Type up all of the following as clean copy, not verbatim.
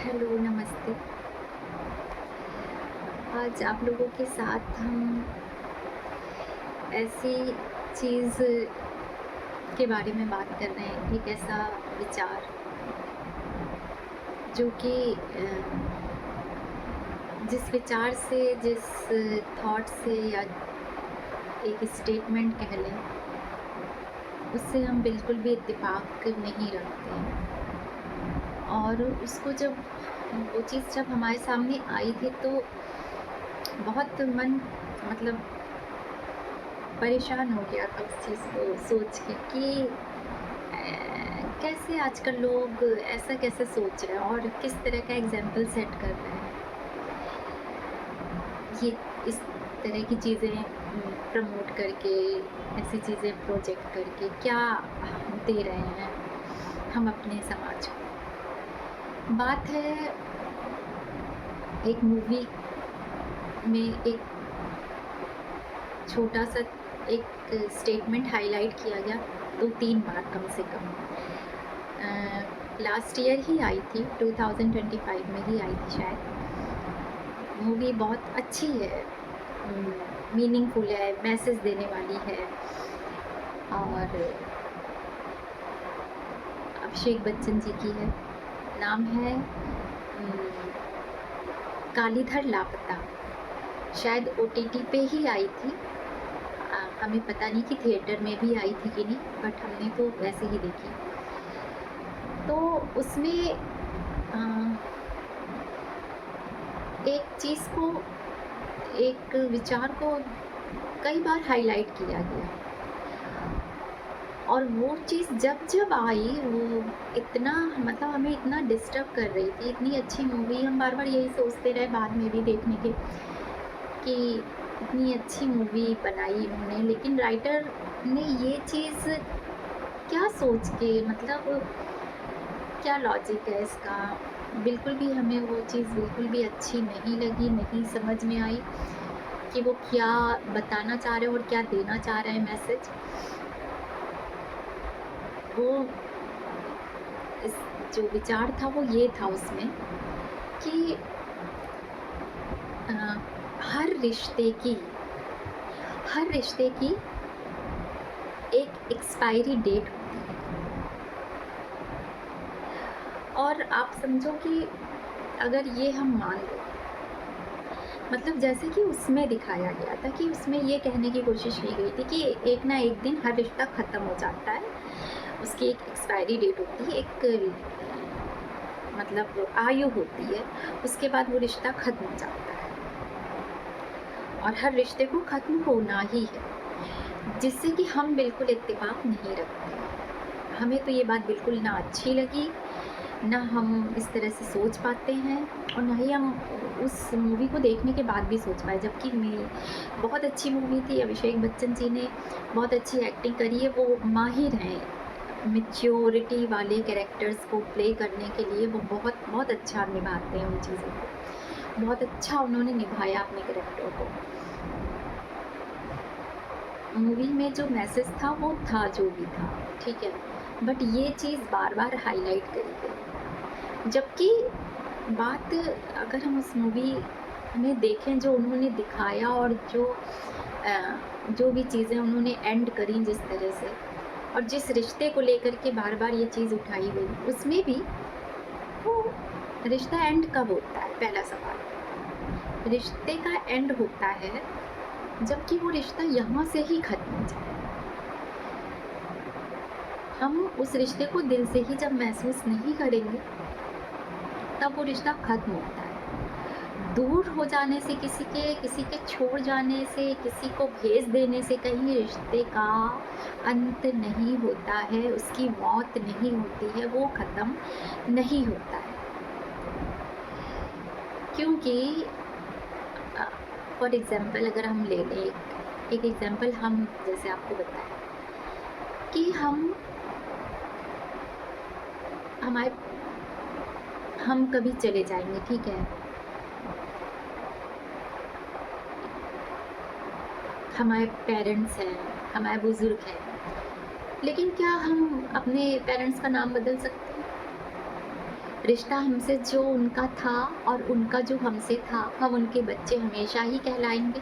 Hello, नमस्ते। आज आप लोगों के साथ हम ऐसी चीज़ के बारे में बात कर रहे हैं, एक ऐसा विचार जो कि जिस विचार से, जिस थॉट से या एक स्टेटमेंट कह लें, उससे हम बिल्कुल भी इत्तेफ़ाक नहीं रखते हैं। और उसको जब वो चीज़ जब हमारे सामने आई थी तो बहुत मन मतलब परेशान हो गया था उस चीज़ को सोच के कि कैसे आजकल लोग ऐसा कैसे सोच रहे हैं और किस तरह का एग्जाम्पल सेट कर रहे हैं। ये इस तरह की चीज़ें प्रमोट करके, ऐसी चीज़ें प्रोजेक्ट करके क्या दे रहे हैं हम अपने समाज को। बात है एक मूवी में एक छोटा सा एक स्टेटमेंट हाइलाइट किया गया 2-3 बार कम से कम। लास्ट ईयर ही आई थी, 2025 में ही आई थी शायद। मूवी बहुत अच्छी है, मीनिंगफुल है, मैसेज देने वाली है और अभिषेक बच्चन जी की है। नाम है कालीधर लापता। शायद ओटीटी पे ही आई थी। हमें पता नहीं कि थिएटर में भी आई थी कि नहीं, बट हमने तो वैसे ही देखी। तो उसमें एक चीज़ को, एक विचार को कई बार हाइलाइट किया गया और वो चीज़ जब जब आई वो इतना मतलब हमें इतना डिस्टर्ब कर रही थी। इतनी अच्छी मूवी, हम बार बार यही सोचते रहे बाद में भी देखने के कि इतनी अच्छी मूवी बनाई उन्होंने, लेकिन राइटर ने ये चीज़ क्या सोच के, मतलब क्या लॉजिक है इसका। बिल्कुल भी हमें वो चीज़ बिल्कुल भी अच्छी नहीं लगी, नहीं समझ में आई कि वो क्या बताना चाह रहे हैं और क्या देना चाह रहे हैं मैसेज। वो इस जो विचार था वो ये था उसमें कि अ, हर रिश्ते की एक एक्सपायरी डेट होती है। और आप समझो कि अगर ये हम मान लो, मतलब जैसे कि उसमें दिखाया गया था कि उसमें ये कहने की कोशिश की गई थी कि एक ना एक दिन हर रिश्ता ख़त्म हो जाता है, उसकी एक एक्सपायरी डेट होती है, एक मतलब आयु होती है, उसके बाद वो रिश्ता ख़त्म हो जाता है और हर रिश्ते को ख़त्म होना ही है, जिससे कि हम बिल्कुल इत्तेफ़ाक नहीं रखते। हमें तो ये बात बिल्कुल ना अच्छी लगी, ना हम इस तरह से सोच पाते हैं और ना ही हम उस मूवी को देखने के बाद भी सोच पाए। जबकि मैं बहुत अच्छी मूवी थी, अभिषेक बच्चन जी ने बहुत अच्छी एक्टिंग करी है, वो माहिर हैं मैच्योरिटी वाले कैरेक्टर्स को प्ले करने के लिए। वो बहुत बहुत अच्छा निभाते हैं उन चीज़ों को, बहुत अच्छा उन्होंने निभाया अपने कैरेक्टर को। मूवी में जो मैसेज था वो था जो भी था, ठीक है, बट ये चीज़ बार बार हाईलाइट करी गई। जबकि बात, अगर हम उस मूवी में देखें जो उन्होंने दिखाया और जो भी चीज़ें उन्होंने एंड करी जिस तरह से, और जिस रिश्ते को लेकर के बार बार ये चीज़ उठाई गई, उसमें भी वो रिश्ता एंड कब होता है, पहला सवाल। रिश्ते का एंड होता है जबकि वो रिश्ता यहाँ से ही ख़त्म हो जाए। हम उस रिश्ते को दिल से ही जब महसूस नहीं करेंगे तब वो रिश्ता ख़त्म होता है। दूर हो जाने से, किसी के छोड़ जाने से, किसी को भेज देने से कहीं रिश्ते का अंत नहीं होता है, उसकी मौत नहीं होती है, वो ख़त्म नहीं होता है। क्योंकि फॉर एग्ज़ाम्पल अगर हम ले लें, एक एग्ज़ाम्पल हम जैसे आपको बताएं कि हम कभी चले जाएंगे, ठीक है, हमारे पेरेंट्स हैं, हमारे बुज़ुर्ग हैं, लेकिन क्या हम अपने पेरेंट्स का नाम बदल सकते हैं? रिश्ता हमसे जो उनका था और उनका जो हमसे था, हम उनके बच्चे हमेशा ही कहलाएंगे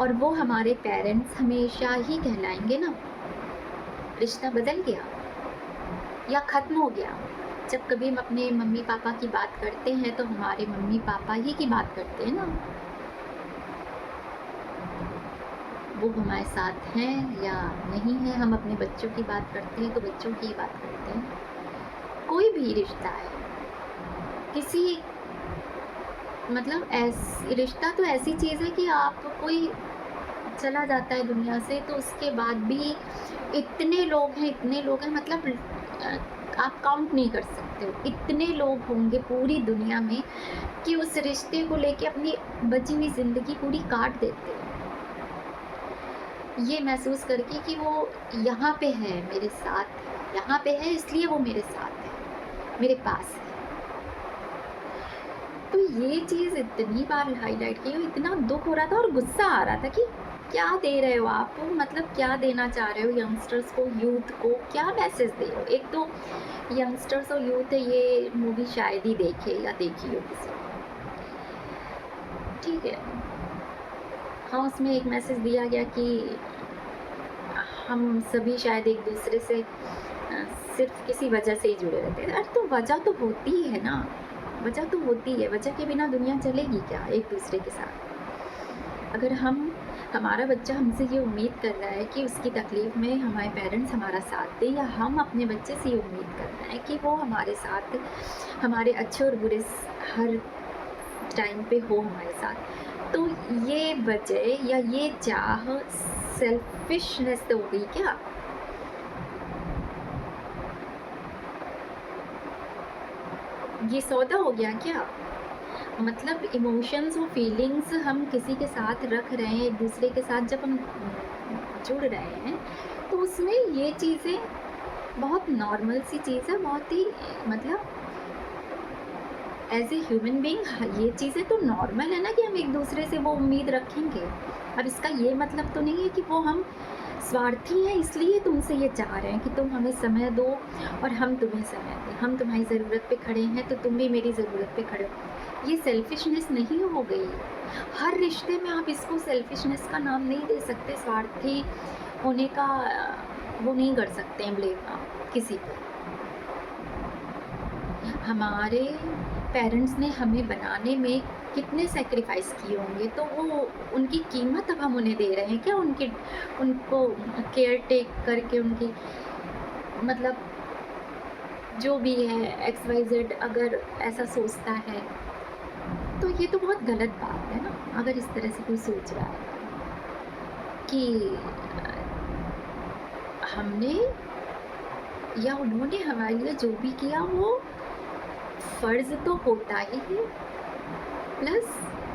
और वो हमारे पेरेंट्स हमेशा ही कहलाएंगे ना। रिश्ता बदल गया या ख़त्म हो गया? जब कभी हम अपने मम्मी पापा की बात करते हैं तो हमारे मम्मी पापा ही की बात करते हैं ना। वो हमारे साथ हैं या नहीं है। हम अपने बच्चों की बात करते हैं तो बच्चों की ही बात करते हैं। कोई भी रिश्ता है, किसी मतलब रिश्ता तो ऐसी चीज़ है कि आप कोई चला जाता है दुनिया से तो उसके बाद भी इतने लोग हैं मतलब आप काउंट नहीं कर सकते हो। इतने लोग होंगे पूरी दुनिया में कि उस रिश्ते को लेके अपनी बची हुई ज़िंदगी पूरी काट देते हैं, ये महसूस करके कि वो यहाँ पे है, मेरे साथ है, यहाँ पे है इसलिए वो मेरे साथ है, मेरे पास है। तो ये चीज़ इतनी बार हाईलाइट की, इतना दुख हो रहा था और गुस्सा आ रहा था कि क्या दे रहे हो आप, मतलब क्या देना चाह रहे हो यंगस्टर्स को, यूथ को, क्या मैसेज दे रहे हो। एक तो यंगस्टर्स और यूथ है, ये मूवी शायद ही देखे या देखी हो किसी ने, ठीक है। हाँ, उसमें एक मैसेज दिया गया कि हम सभी शायद एक दूसरे से सिर्फ किसी वजह से ही जुड़े रहते हैं। अरे तो वजह तो होती ही है ना, वजह तो होती है। वजह के बिना दुनिया चलेगी क्या एक दूसरे के साथ? अगर हमारा बच्चा हमसे ये उम्मीद कर रहा है कि उसकी तकलीफ़ में हमारे पेरेंट्स हमारा साथ दें, या हम अपने बच्चे से ये उम्मीद कर रहे हैं कि वो हमारे साथ, हमारे अच्छे और बुरे हर टाइम पे हो हमारे साथ, तो ये वजह या ये चाह सेल्फिशनेस तो हो गई क्या? ये सौदा हो गया क्या? मतलब इमोशंस और फीलिंग्स हम किसी के साथ रख रहे हैं, एक दूसरे के साथ जब हम जुड़ रहे हैं तो उसमें ये चीज़ें बहुत नॉर्मल सी चीज़ है, बहुत ही मतलब एज ए ह्यूमन बीइंग ये चीज़ें तो नॉर्मल है ना कि हम एक दूसरे से वो उम्मीद रखेंगे। अब इसका ये मतलब तो नहीं है कि वो हम स्वार्थी हैं इसलिए तुमसे ये चाह रहे हैं कि तुम हमें समय दो और हम तुम्हें समय दें, हम तुम्हारी ज़रूरत पे खड़े हैं तो तुम भी मेरी ज़रूरत पे खड़े हो। ये सेल्फिशनेस नहीं हो गई। हर रिश्ते में आप इसको सेल्फिशनेस का नाम नहीं दे सकते, स्वार्थी होने का वो नहीं कर सकते हैं ब्लेम आप किसी पे। हमारे पेरेंट्स ने हमें बनाने में कितने सैक्रिफाइस किए होंगे, तो वो उनकी कीमत अब हम उन्हें दे रहे हैं क्या? उनको केयर टेक करके उनकी मतलब जो भी है एक्स वाई जेड अगर ऐसा सोचता है तो ये तो बहुत गलत बात है ना। अगर इस तरह से कोई सोच रहा है कि हमने या उन्होंने हमारे लिए जो भी किया वो फ़र्ज़ तो होता ही है, प्लस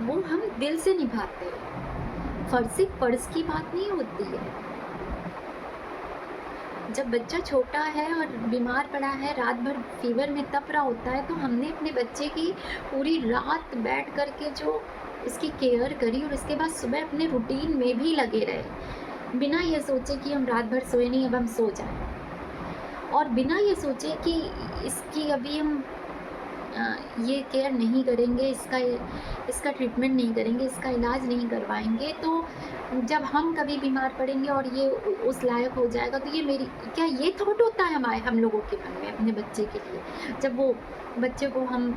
वो हम दिल से निभाते हैं। फ़र्ज़ की बात नहीं होती है। जब बच्चा छोटा है और बीमार पड़ा है, रात भर फीवर में तप रहा होता है, तो हमने अपने बच्चे की पूरी रात बैठ कर के जो उसकी केयर करी और उसके बाद सुबह अपने रूटीन में भी लगे रहे, बिना ये सोचे कि हम रात भर सोए नहीं, अब हम सो जाएं, और बिना ये सोचे कि इसकी अभी हम ये केयर नहीं करेंगे, इसका ट्रीटमेंट नहीं करेंगे, इसका इलाज नहीं करवाएंगे, तो जब हम कभी बीमार पड़ेंगे और ये उस लायक हो जाएगा तो ये मेरी क्या, ये थॉट होता है हम लोगों के मन में अपने बच्चे के लिए। जब वो बच्चे को हम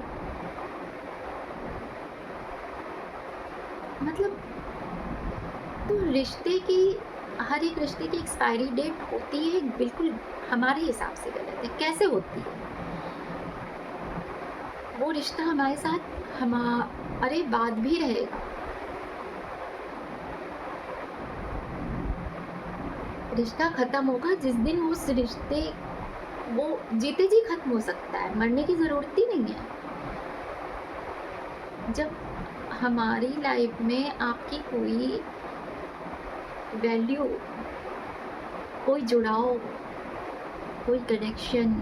मतलब, तो रिश्ते की, हर एक रिश्ते की एक्सपायरी डेट होती है, बिल्कुल हमारे हिसाब से गलत है। कैसे होती है? वो रिश्ता हमारे साथ हमारे बाद भी रहेगा। रिश्ता ख़त्म होगा जिस दिन उस रिश्ते, वो जीते जी ख़त्म हो सकता है, मरने की ज़रूरत ही नहीं है। जब हमारी लाइफ में आपकी कोई वैल्यू, कोई जुड़ाव, कोई कनेक्शन,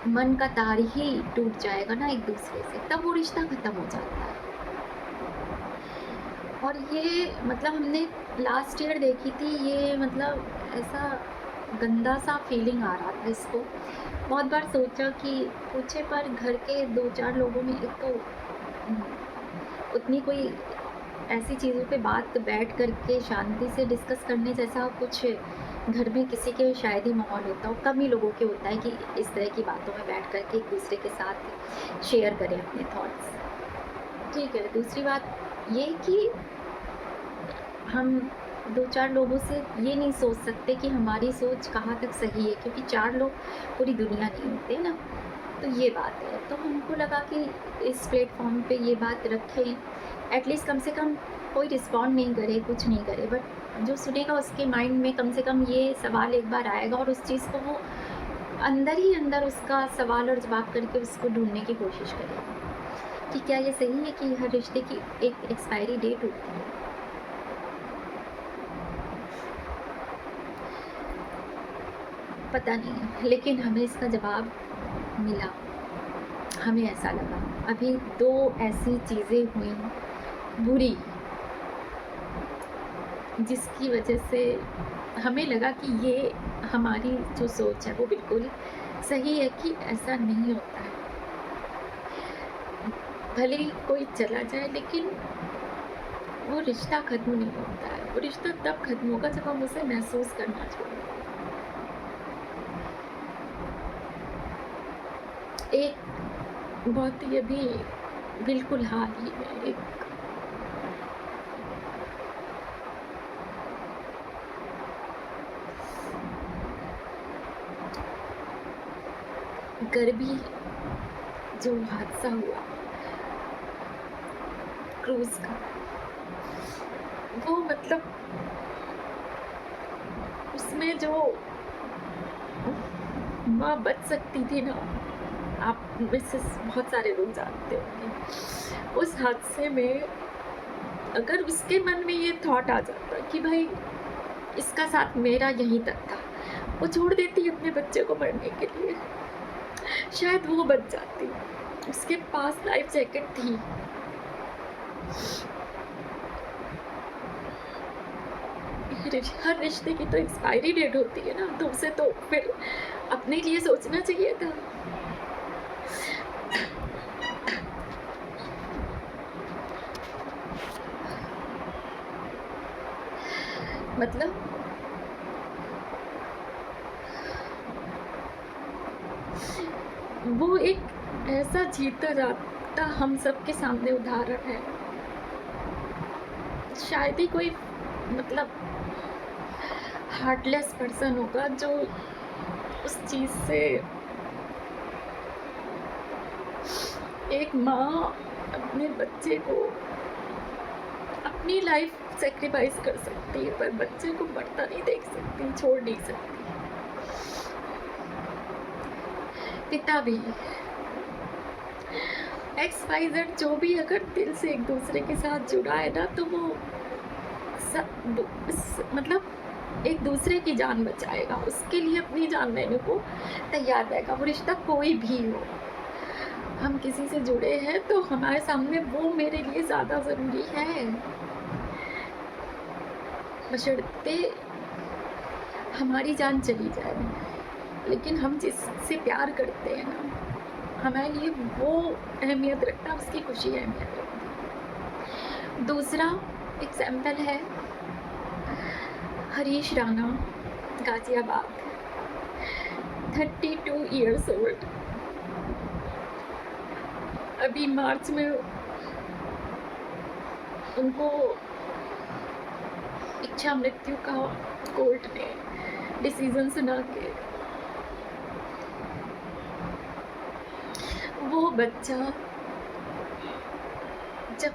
मन का तार ही टूट जाएगा ना एक दूसरे से, तब वो रिश्ता ख़त्म हो जाता है। और ये मतलब हमने लास्ट ईयर देखी थी, ये मतलब ऐसा गंदा सा फीलिंग आ रहा था इसको। बहुत बार सोचा कि पूछे, पर घर के 2-4 लोगों में एक तो उतनी कोई ऐसी चीज़ों पे बात बैठ कर के शांति से डिस्कस करने जैसा कुछ घर में किसी के शायद ही माहौल होता हो, कम ही लोगों के होता है कि इस तरह की बातों में बैठ कर के एक दूसरे के साथ शेयर करें अपने थॉट्स। ठीक है, दूसरी बात ये कि हम 2-4 लोगों से ये नहीं सोच सकते कि हमारी सोच कहाँ तक सही है, क्योंकि 4 लोग पूरी दुनिया नहीं होते ना। तो ये बात है, तो हमको लगा कि इस प्लेटफॉर्म पे ये बात रखें, एटलीस्ट कम से कम कोई रिस्पॉन्ड नहीं करे, कुछ नहीं करे, बट जो सुनेगा उसके माइंड में कम से कम ये सवाल एक बार आएगा और उस चीज़ को वो अंदर ही अंदर उसका सवाल और जवाब करके उसको ढूंढने की कोशिश करेगा कि क्या ये सही है कि हर रिश्ते की एक एक्सपायरी डेट होती है। पता नहीं, लेकिन हमें इसका जवाब मिला। हमें ऐसा लगा, अभी 2 ऐसी चीज़ें हुई बुरी, जिसकी वजह से हमें लगा कि ये हमारी जो सोच है वो बिल्कुल सही है कि ऐसा नहीं होता है। भले ही कोई चला जाए, लेकिन वो रिश्ता ख़त्म नहीं होता है। वो रिश्ता तब ख़त्म होगा जब हम उसे महसूस करना छोड़ें। एक बहुत ही अभी बिल्कुल हाल ही में एक गर्भी जो हादसा हुआ क्रूज़ का, वो मतलब उसमें जो माँ बच सकती थी ना, आप में से बहुत सारे लोग जानते होंगे। उस हादसे में अगर उसके मन में ये थॉट आ जाता कि भाई इसका साथ मेरा यहीं तक था, वो छोड़ देती अपने बच्चे को मरने के लिए, शायद वो बच जाती। उसके पास लाइफ जैकेट थी। हर रिश्ते की तो एक्सपायरी डेट होती है ना, तो उसे तो फिर अपने लिए सोचना चाहिए था। मतलब वो एक ऐसा जीता जागता हम सबके सामने उदाहरण है। शायद ही कोई मतलब हार्टलेस पर्सन होगा जो उस चीज़ से, एक माँ अपने बच्चे को अपनी लाइफ सेक्रीफाइस कर सकती है, पर बच्चे को मरता नहीं देख सकती, छोड़ नहीं सकती। पिता भी, XYZ जो भी अगर दिल से एक दूसरे के साथ जुड़ा है ना, तो वो मतलब एक दूसरे की जान बचाएगा, उसके लिए अपनी जान देने को तैयार रहेगा। वो रिश्ता कोई भी हो, हम किसी से जुड़े हैं तो हमारे सामने वो मेरे लिए ज़्यादा ज़रूरी है, बशर्ते हमारी जान चली जाए। लेकिन हम जिससे प्यार करते हैं ना, हमारे लिए वो अहमियत रखता है, उसकी खुशी अहमियत रखती है। दूसरा एग्जाम्पल है हरीश राणा, गाजियाबाद, 32 ईयर्स ओल्ड। अभी मार्च में उनको इच्छा मृत्यु का कोर्ट ने डिसीजन सुना के वो बच्चा जब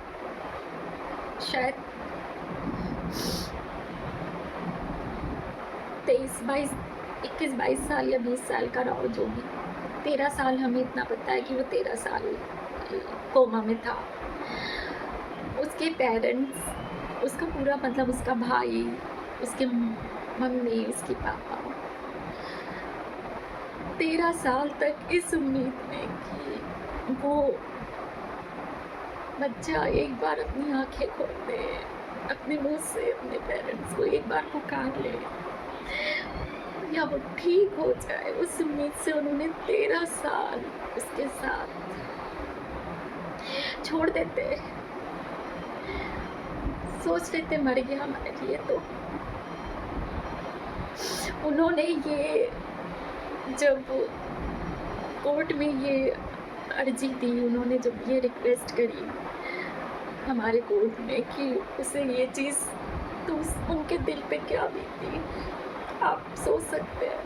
शायद 21-22 साल या 20 साल का रहा हो, जो भी 13 साल, हमें इतना पता है कि वो 13 साल कोमा में था। उसके पेरेंट्स, उसका पूरा मतलब उसका भाई, उसके मम्मी, उसके पापा 13 साल तक इस उम्मीद में कि वो बच्चा एक बार अपनी आंखें खोल दे, अपने मुंह से अपने पेरेंट्स को एक बार पुकार ले, या वो ठीक हो जाए, उस उम्मीद से उन्होंने 13 साल उसके साथ छोड़ देते, सोच लेते मर गया हमारे लिए। तो उन्होंने ये जब कोर्ट में ये अर्जी दी, उन्होंने जब ये रिक्वेस्ट करी हमारे कोर्ट में कि उसे ये चीज़, तो उनके दिल पे क्या बीती आप सोच सकते हैं।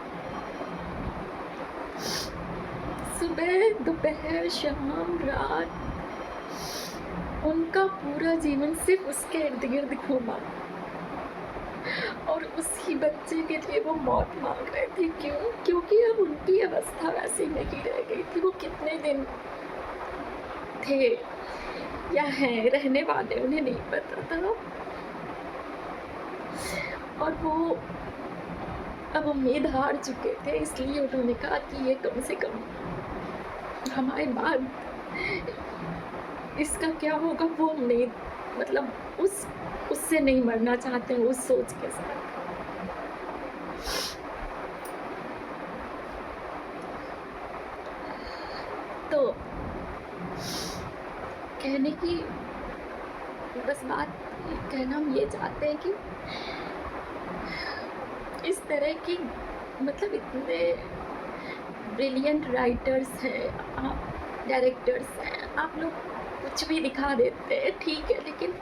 सुबह दोपहर शाम रात उनका पूरा जीवन सिर्फ उसके इर्द गिर्द घूमा और उसी बच्चे के लिए वो मौत मांग रहे थे। क्यों? क्योंकि अब उनकी अवस्था वैसी नहीं रह गई थी। वो कितने दिन थे या हैं रहने वाले उन्हें नहीं पता था, और वो अब उम्मीद हार चुके थे। इसलिए उन्होंने कहा कि ये कम से कम हमारे बाद इसका क्या होगा वो नहीं, मतलब उससे नहीं मरना चाहते हैं, उस सोच के साथ। तो कहने की बस बात, कहना हम ये चाहते हैं कि इस तरह की, मतलब इतने ब्रिलियंट राइटर्स हैं, आप डायरेक्टर्स हैं, आप लोग कुछ भी दिखा देते हैं, ठीक है, लेकिन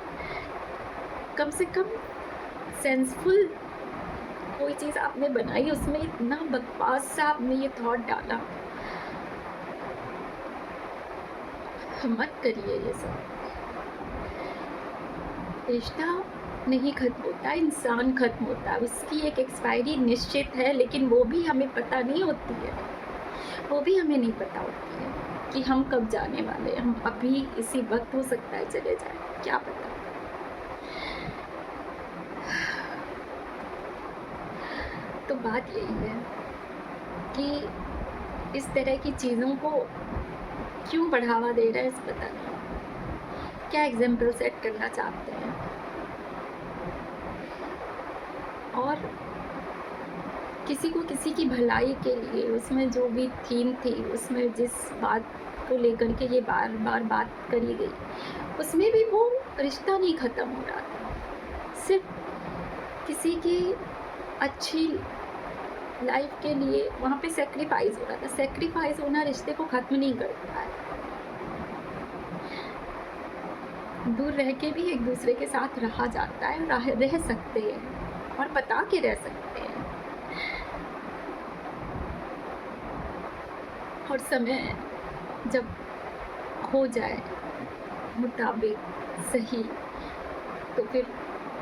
कम से कम सेंसफुल कोई चीज़ आपने बनाई, उसमें इतना बकवास सा आपने ये थॉट डाला, मत करिए ये सब। रिश्ता नहीं खत्म होता, इंसान खत्म होता है, उसकी एक एक्सपायरी निश्चित है, लेकिन वो भी हमें पता नहीं होती है, वो भी हमें नहीं पता होती है कि हम कब जाने वाले हैं। हम अभी इसी वक्त हो सकता है चले जाए, क्या पता। तो बात यही है कि इस तरह की चीज़ों को क्यों बढ़ावा दे रहा है, इस पता नहीं, क्या एग्जाम्पल सेट करना चाहते हैं। और किसी को किसी की भलाई के लिए, उसमें जो भी थीम थी, उसमें जिस बात को लेकर के ये बार बार बात करी गई, उसमें भी वो रिश्ता नहीं ख़त्म हो रहा था, सिर्फ किसी की अच्छी लाइफ के लिए वहाँ पे सेक्रीफाइस हो रहा था। सेक्रीफाइस होना रिश्ते को ख़त्म नहीं करता है। दूर रह के भी एक दूसरे के साथ रहा जाता है, रह सकते हैं और बता के रह सकते हैं। और समय जब हो जाए मुताबिक सही, तो फिर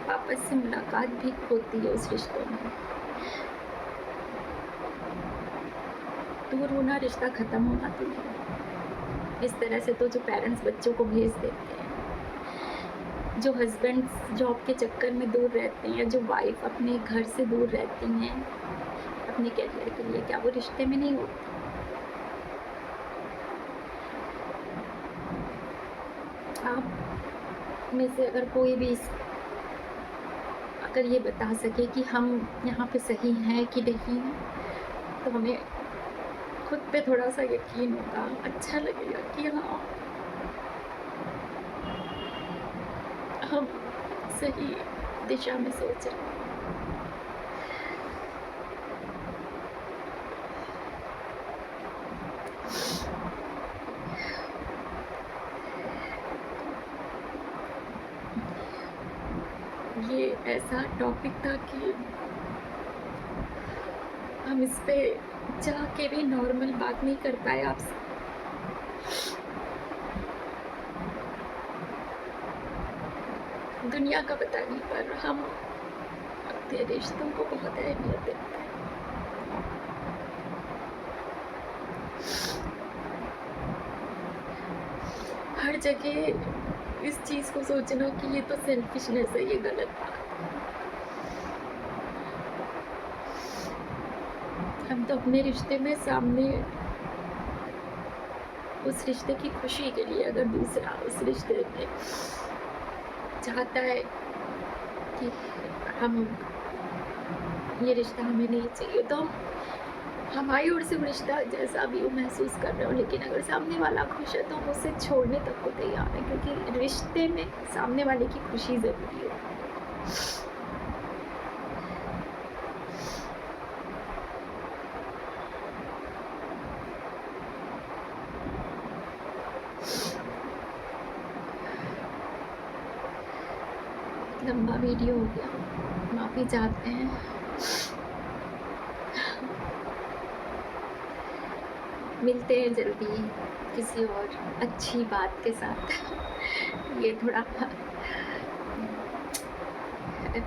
वापस से मुलाकात भी होती है उस रिश्तों में। दूर होना रिश्ता ख़त्म होना तो नहीं। इस तरह से तो जो पेरेंट्स बच्चों को भेज देते हैं, जो हस्बैंड्स जॉब के चक्कर में दूर रहते हैं, जो वाइफ अपने घर से दूर रहती हैं अपने करियर के लिए, क्या वो रिश्ते में नहीं होती? आप में से अगर कोई भी अगर ये बता सके कि हम यहाँ पे सही हैं कि नहीं हैं, तो हमें खुद पे थोड़ा सा यकीन होगा, अच्छा लगेगा कि हाँ हम सही दिशा में सोच रहे हैं। ये ऐसा टॉपिक था कि हम इस पे चाह के भी नॉर्मल बात नहीं कर पाए आपसे। दुनिया का पता नहीं, पर हम अपने रिश्तों को बहुत अहमियत देते हैं। हर जगह इस चीज़ को सोचना कि ये तो सेल्फिशनेस है, ये गलत बात है। हम तो अपने रिश्ते में सामने उस रिश्ते की खुशी के लिए, अगर दूसरा उस रिश्ते में चाहता है कि हम ये रिश्ता हमें नहीं चाहिए, तो हमारी ओर से वो रिश्ता जैसा भी वो महसूस कर रहे हो, लेकिन अगर सामने वाला खुश है तो हम उसे छोड़ने तक को तैयार हैं, क्योंकि रिश्ते में सामने वाले की खुशी ज़रूरी है। लंबा वीडियो हो गया, माफ़ी चाहते हैं। मिलते हैं जल्दी किसी और अच्छी बात के साथ। ये थोड़ा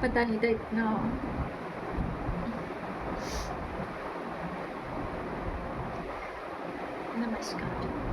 पता नहीं था इतना। नमस्कार।